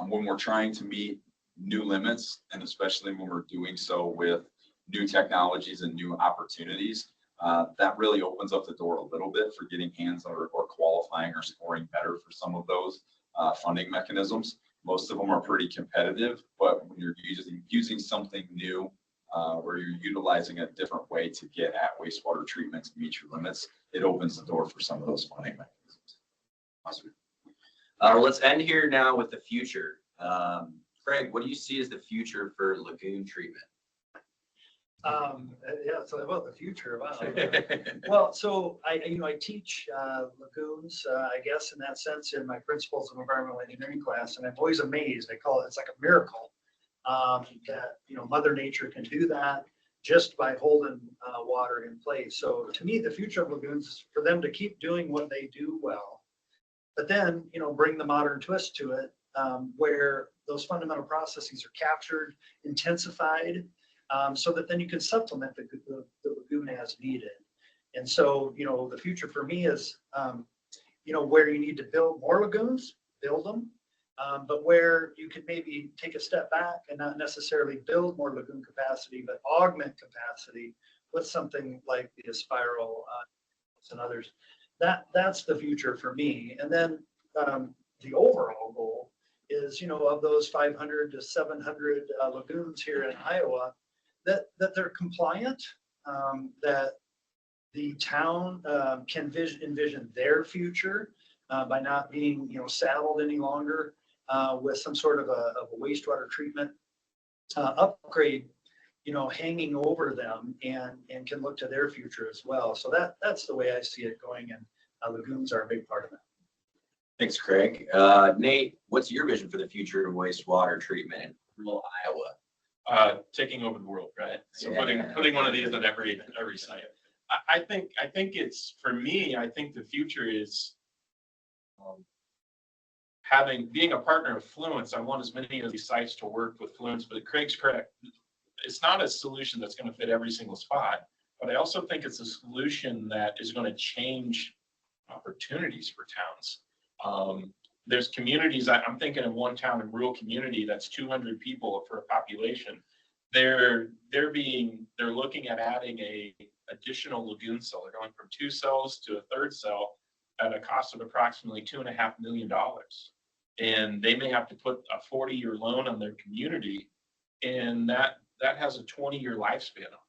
When we're trying to meet new limits, and especially when we're doing so with new technologies and new opportunities, that really opens up the door a little bit for getting hands or qualifying or scoring better for some of those funding mechanisms. Most of them are pretty competitive, but when you're using something new, where you're utilizing a different way to get at wastewater treatment to meet your limits, it opens the door for some of those funding mechanisms. Awesome. Let's end here now with the future. Craig, what do you see as the future for lagoon treatment? Yeah, so about the future. Wow. Well, so I teach lagoons, I guess, in that sense, in my principles of environmental engineering class, and I'm always amazed. I call it's like a miracle that Mother Nature can do that. just by holding water in place. So to me, the future of lagoons is for them to keep doing what they do well, but then, bring the modern twist to it, where those fundamental processes are captured, intensified, so that then you can supplement the lagoon as needed. And so, the future for me is, where you need to build more lagoons, build them, but where you could maybe take a step back and not necessarily build more lagoon capacity, but augment capacity with something like the Aspiral and others. That's the future for me. And then the overall goal is, of those 500 to 700 lagoons here in Iowa, that they're compliant, that the town can envision their future by not being, saddled any longer with some sort of a wastewater treatment upgrade, hanging over them, and can look to their future as well. So that's the way I see it going, and lagoons are a big part of that. Thanks, Craig. Nate, what's your vision for the future of wastewater treatment in rural Iowa? Taking over the world, right? So Yeah. putting one of these on every site. I think it's, for me, I think the future is being a partner of Fluence. I want as many of these sites to work with Fluence, but Craig's correct. It's not a solution that's going to fit every single spot, but I also think it's a solution that is going to change opportunities for towns. There's communities, I'm thinking of one town, a rural community that's 200 people for a population. They're looking at adding a additional lagoon cell. They're going from 2 cells to a 3rd cell at a cost of approximately $2.5 million. And they may have to put a 40-year loan on their community, and that has a 20-year lifespan on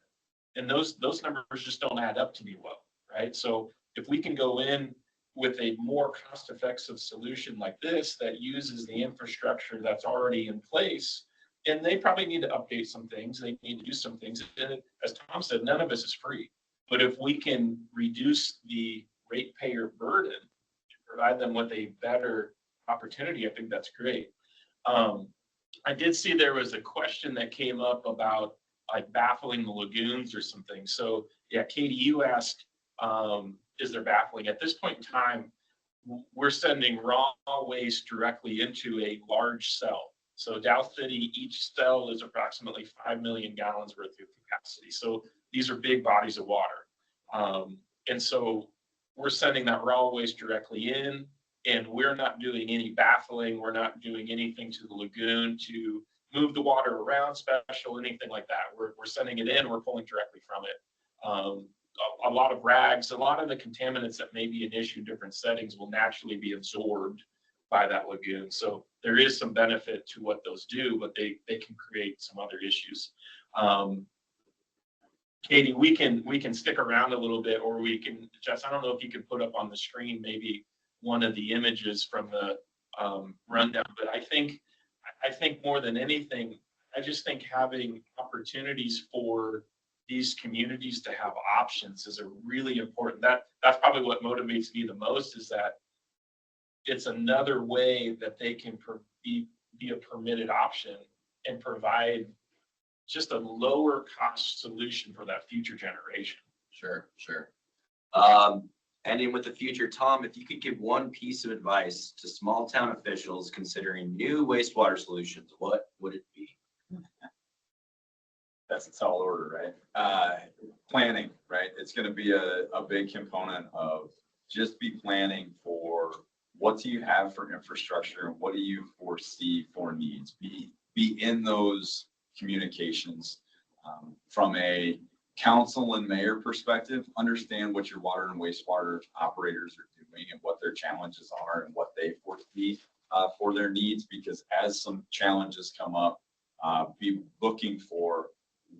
it. And those numbers just don't add up to me well, right? So if we can go in with a more cost-effective solution like this that uses the infrastructure that's already in place, and they probably need to update some things, they need to do some things. And as Tom said, none of this is free. But if we can reduce the ratepayer burden and provide them with a better opportunity, I think that's great. I did see there was a question that came up about like baffling the lagoons or something. So yeah, Katie, you asked, is there baffling? At this point in time, we're sending raw waste directly into a large cell. So Dow City, each cell is approximately 5 million gallons worth of capacity. So these are big bodies of water. And so we're sending that raw waste directly in, and we're not doing any baffling. We're not doing anything to the lagoon to move the water around special, anything like that. We're sending it in, we're pulling directly from it. A lot of rags, a lot of the contaminants that may be an issue in different settings will naturally be absorbed by that lagoon. So there is some benefit to what those do, but they can create some other issues. Katie, we can stick around a little bit, or we can, Jess, I don't know if you can put up on the screen maybe one of the images from the rundown, but I think more than anything, I just think having opportunities for these communities to have options is a really important. That's probably what motivates me the most, is that it's another way that they can be a permitted option and provide just a lower cost solution for that future generation. Sure. Ending with the future, Tom, if you could give one piece of advice to small town officials considering new wastewater solutions, what would it be? That's a tall order, right? Planning, right? It's going to be a big component of just be planning for what do you have for infrastructure and what do you foresee for needs. Be in those communications from a council and mayor perspective. Understand what your water and wastewater operators are doing and what their challenges are and what they foresee for their needs, because as some challenges come up, be looking for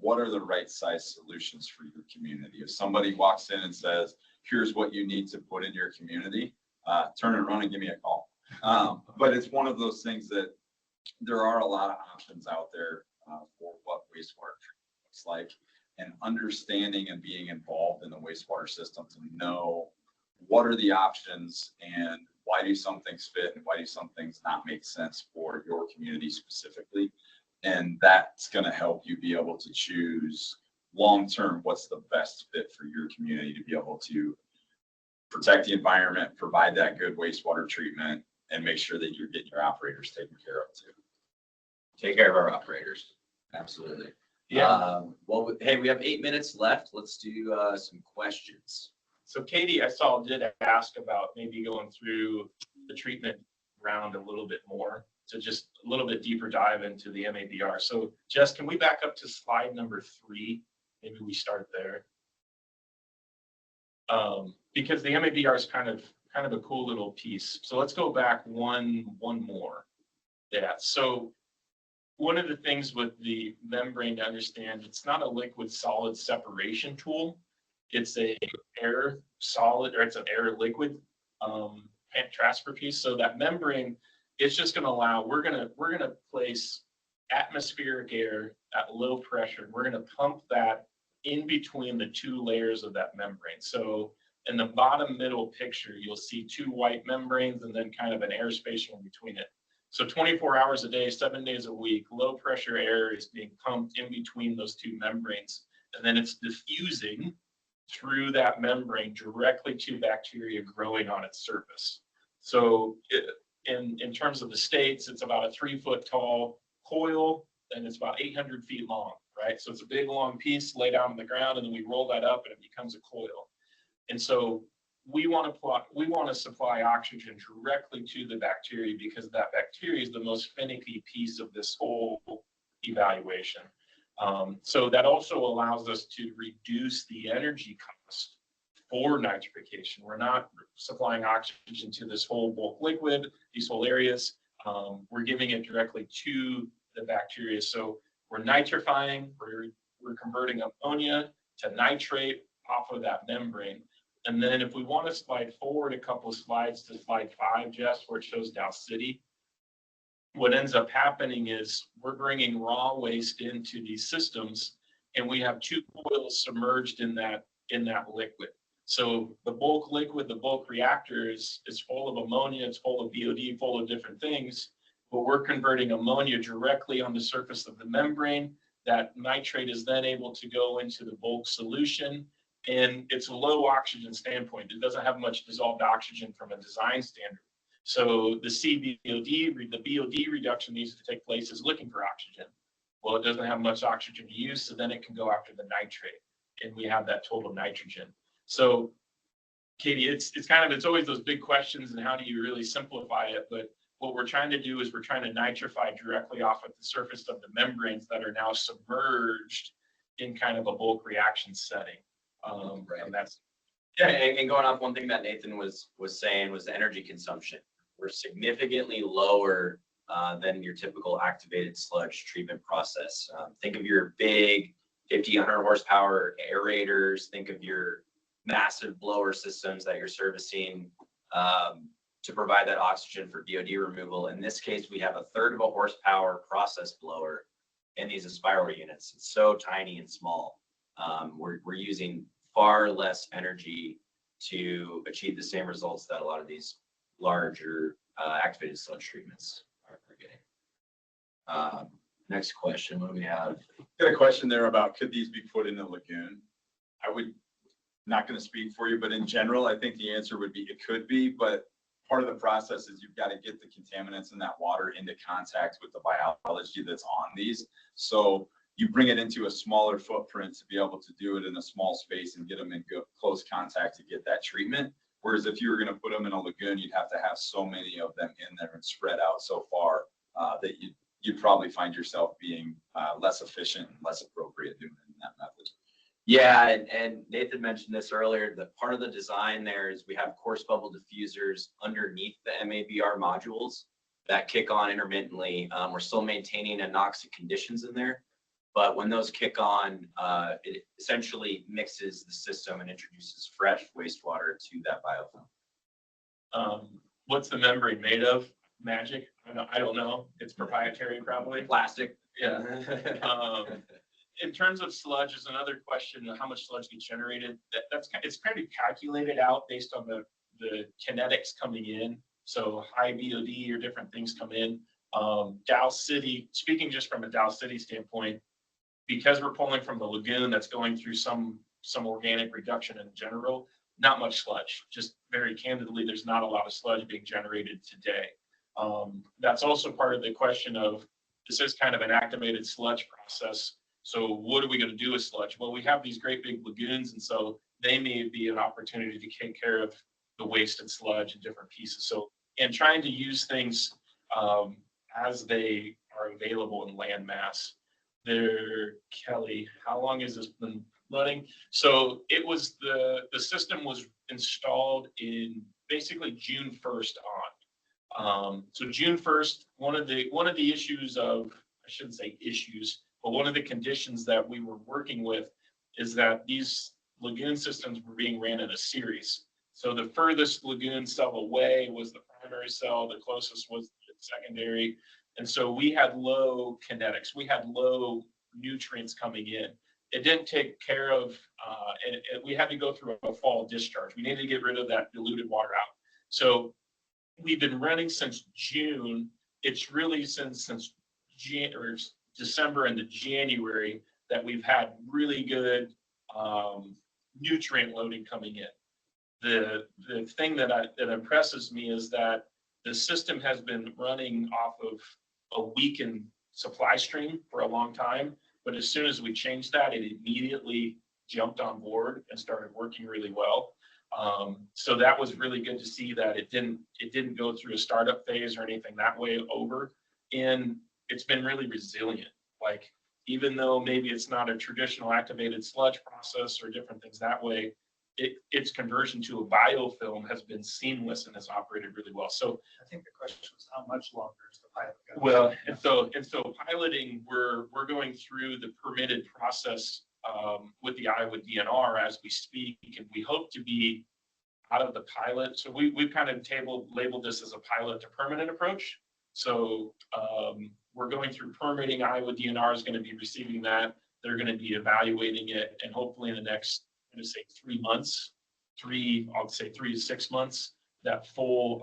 what are the right size solutions for your community. If somebody walks in and says, here's what you need to put in your community, turn it around and give me a call. But it's one of those things that there are a lot of options out there for what wastewater treatment looks like, and understanding and being involved in the wastewater system to know what are the options and why do some things fit and why do some things not make sense for your community specifically. And that's going to help you be able to choose long-term, what's the best fit for your community to be able to protect the environment, provide that good wastewater treatment, and make sure that you're getting your operators taken care of too. Take care of our operators. Absolutely. Yeah. Well, hey, we have 8 minutes left. Let's do some questions. So Katie, I saw, did ask about maybe going through the treatment round a little bit more to just a little bit deeper dive into the MABR. So Jess, can we back up to slide number 3? Maybe we start there. Because the MABR is kind of a cool little piece. So let's go back one more. Yeah. So one of the things with the membrane to understand, it's not a liquid solid separation tool. It's a air solid, or it's an air liquid transfer piece. So that membrane is just going to allow, we're going to place atmospheric air at low pressure. We're going to pump that in between the 2 layers of that membrane. So in the bottom middle picture, you'll see 2 white membranes and then kind of an air spacer in between it. So 24 hours a day, 7 days a week, low pressure air is being pumped in between those 2 membranes. And then it's diffusing through that membrane directly to bacteria growing on its surface. So in terms of the states, it's about a 3-foot tall coil, and it's about 800 feet long, right? So it's a big long piece laid out on the ground, and then we roll that up and it becomes a coil. And so we want to supply oxygen directly to the bacteria, because that bacteria is the most finicky piece of this whole evaluation. So that also allows us to reduce the energy cost for nitrification. We're not supplying oxygen to this whole bulk liquid, these whole areas. We're giving it directly to the bacteria. So we're nitrifying, we're converting ammonia to nitrate off of that membrane. And then if we want to slide forward a couple of slides to slide 5, Jess, where it shows Dow City, what ends up happening is we're bringing raw waste into these systems, and we have 2 coils submerged in that liquid. So the bulk liquid, the bulk reactor is full of ammonia, it's full of BOD, full of different things, but we're converting ammonia directly on the surface of the membrane. That nitrate is then able to go into the bulk solution, and it's a low oxygen standpoint. It doesn't have much dissolved oxygen from a design standard. So the the BOD reduction needs to take place is looking for oxygen. Well, it doesn't have much oxygen to use, so then it can go after the nitrate, and we have that total nitrogen. So Katie, it's always those big questions, and how do you really simplify it? But what we're trying to do is we're trying to nitrify directly off of the surface of the membranes that are now submerged in kind of a bulk reaction setting. Right. And that's and going off one thing that Nathan was saying was the energy consumption. We're significantly lower than your typical activated sludge treatment process. Think of your big 50, 100 horsepower aerators. Think of your massive blower systems that you're servicing to provide that oxygen for BOD removal. In this case, we have 1/3 of a horsepower process blower in these spiral units. It's so tiny and small. We're using far less energy to achieve the same results that a lot of these larger activated sludge treatments are getting. Next question, what do we have? Got a question there about, could these be put in a lagoon? I would, not going to speak for you, but in general, I think the answer would be it could be, but part of the process is you've got to get the contaminants in that water into contact with the biology that's on these. So you bring it into a smaller footprint to be able to do it in a small space and get them in close contact to get that treatment. Whereas if you were going to put them in a lagoon, you'd have to have so many of them in there and spread out so far that you'd probably find yourself being less efficient and less appropriate doing it in that method. Yeah, and Nathan mentioned this earlier, that part of the design there is we have coarse bubble diffusers underneath the MABR modules that kick on intermittently. We're still maintaining anoxic conditions in there, but when those kick on, it essentially mixes the system and introduces fresh wastewater to that biofilm. what's the membrane made of? Magic? I don't know. It's proprietary, probably. Plastic. Yeah. In terms of sludge, is another question of how much sludge gets generated. It's kind of calculated out based on the kinetics coming in. So high BOD or different things come in. Dow City, speaking just from a Dow City standpoint, because we're pulling from the lagoon that's going through some organic reduction in general, not much sludge. Just very candidly, there's not a lot of sludge being generated today. That's also part of the question of, this is kind of an activated sludge process. So what are we going to do with sludge? Well, we have these great big lagoons, and so they may be an opportunity to take care of the waste and sludge in different pieces. So, and trying to use things as they are available in land mass. Kelly, how long has this been running? So it was the system was installed in basically June 1st on. So June 1st, one of the issues of, I shouldn't say issues, but one of the conditions that we were working with is that these lagoon systems were being ran in a series. So the furthest lagoon cell away was the primary cell, the closest was the secondary. And so we had low kinetics, we had low nutrients coming in. It didn't take care of, and we had to go through a fall discharge. We needed to get rid of that diluted water out. So we've been running since June. It's really since December into January that we've had really good nutrient loading coming in. The thing that impresses me is that the system has been running off of a weakened supply stream for a long time, but as soon as we changed that, it immediately jumped on board and started working really well. So that was really good to see that it didn't go through a startup phase or anything that way over, and it's been really resilient. Like, even though maybe it's not a traditional activated sludge process or different things that way, its conversion to a biofilm has been seamless and has operated really well. So I think the question was, how much longer is the pilot going? well, and so piloting, we're going through the permitted process with the Iowa DNR as we speak, and we hope to be out of the pilot. So we've kind of labeled this as a pilot to permanent approach. So we're going through permitting. Iowa DNR is going to be receiving that. They're going to be evaluating it, and hopefully in the next, I'm going to say 3 months, I'll say 3 to 6 months, that full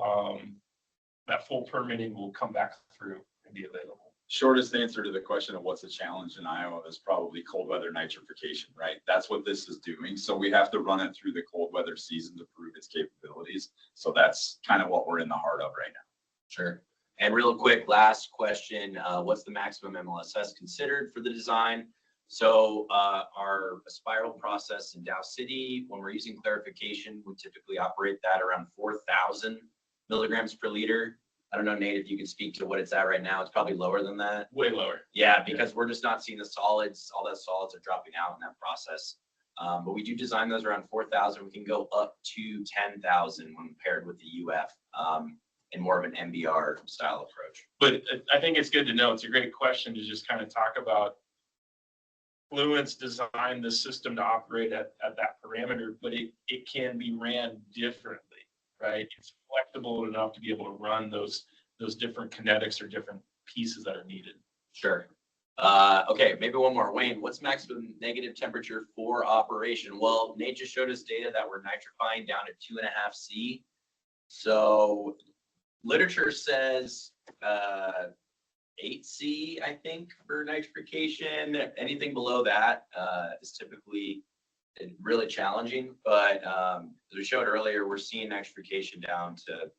permitting will come back through and be available. Shortest answer to the question of what's the challenge in Iowa is probably cold weather nitrification, right? That's what this is doing. So we have to run it through the cold weather season to prove its capabilities. So that's kind of what we're in the heart of right now. Sure. And real quick, last question, what's the maximum MLSS considered for the design? So our spiral process in Dow City, when we're using clarification, we typically operate that around 4,000 milligrams per liter. I don't know, Nate, if you could speak to what it's at right now. It's probably lower than that. Way lower. Yeah, because we're just not seeing the solids. All those solids are dropping out in that process. But we do design those around 4,000. We can go up to 10,000 when paired with the UF in more of an MBR style approach. But I think it's good to know. It's a great question to just kind of talk about. Fluence designed the system to operate at that parameter, but it can be ran differently, right? It's flexible enough to be able to run those different kinetics or different pieces that are needed. Sure. Okay, maybe one more. Wayne, what's maximum negative temperature for operation? Well, Nate just showed us data that we're nitrifying down to 2.5 C. So literature says 8 C, I think, for nitrification. Anything below that is typically really challenging. But as we showed earlier, we're seeing nitrification down to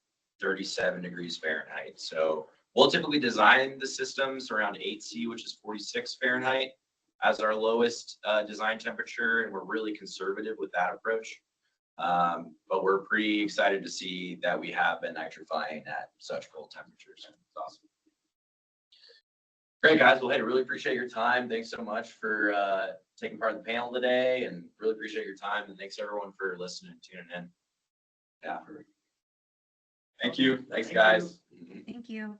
37 degrees Fahrenheit. So we'll typically design the systems around 8 C, which is 46 Fahrenheit, as our lowest design temperature, and we're really conservative with that approach. But we're pretty excited to see that we have been nitrifying at such cold temperatures. It's awesome. Great, guys. Well, hey, really appreciate your time. Thanks so much for taking part in the panel today, and really appreciate your time. And thanks everyone for listening and tuning in. Yeah. Thank you. Thanks, guys. Thank you.